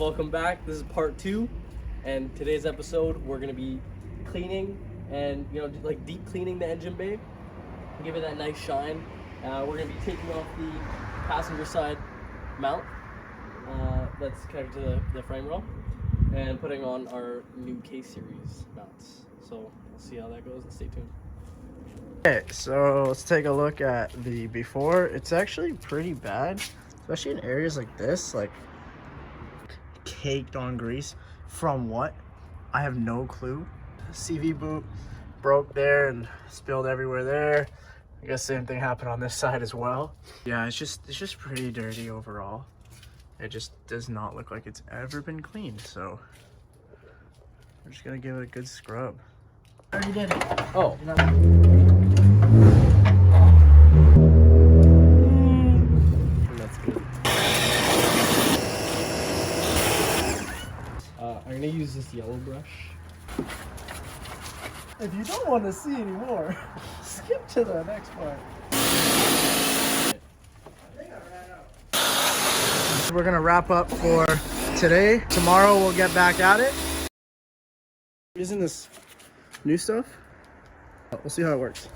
welcome back. This is part 2, and today's episode we're gonna be cleaning and like deep cleaning the engine bay, give it that nice shine. We're gonna be taking off the passenger side mount that's connected to the frame rail, and putting on our new K series mounts. So we'll see how that goes, and stay tuned. Okay, so let's take a look at the before. It's actually pretty bad, especially in areas like this, like caked on grease. From what? I have no clue. CV boot broke there and spilled everywhere there. I guess same thing happened on this side as well. Yeah, it's just pretty dirty overall. It just does not look like it's ever been cleaned, so we're just gonna give it a good scrub. I already did it. Oh. That's good. I'm gonna use this yellow brush. If you don't want to see anymore, skip to the next part. We're gonna wrap up for today. Tomorrow we'll get back at it. Using this new stuff. We'll see how it works.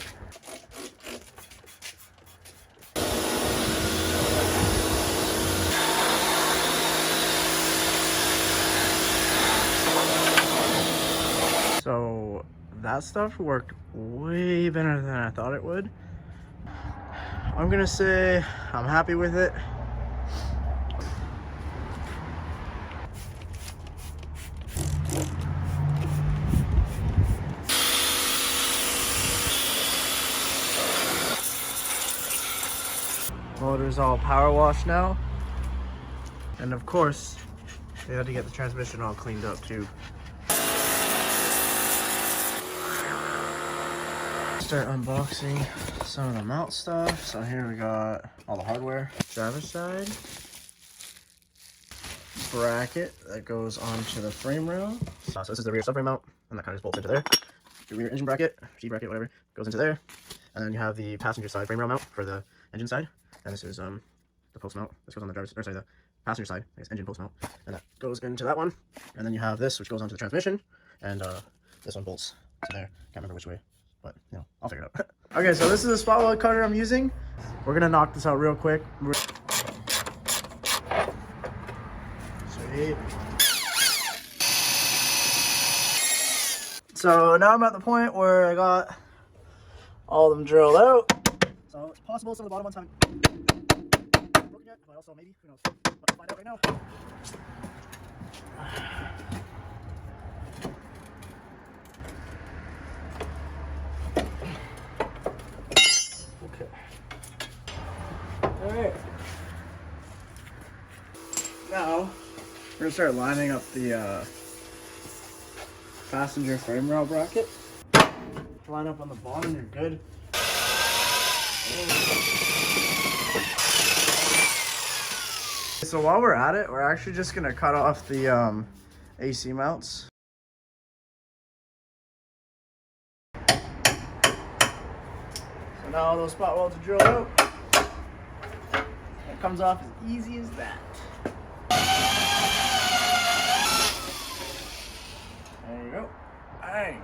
So that stuff worked way better than I thought it would. I'm gonna say I'm happy with it. Motor's all power washed now. And of course, we had to get the transmission all cleaned up too. Start unboxing some of the mount stuff. So here we got all the hardware. Driver's side bracket that goes onto the frame rail. So this is the rear subframe mount, and that kind of just bolts into there. The rear engine bracket, G bracket, whatever, goes into there. And then you have the passenger side frame rail mount for the engine side. And this is the post mount. This goes on the driver's, or sorry, the passenger side, I guess, engine post mount, and that goes into that one. And then you have this, which goes onto the transmission, and this one bolts to there. Can't remember which way, but I'll figure it out. Okay, so this is the spot weld cutter I'm using. We're gonna knock this out real quick. Sweet. So now I'm at the point where I got all of them drilled out. So it's possible some of the bottom ones haven't broken yet, but also maybe, who knows. But we'll find out right now. Okay. Alright. Now, we're gonna start lining up the passenger frame rail bracket. Line up on the bottom, you're good. So while we're at it, we're actually just gonna cut off the AC mounts. So now all those spot welds are drilled out. It comes off as easy as that. There you go. Bang.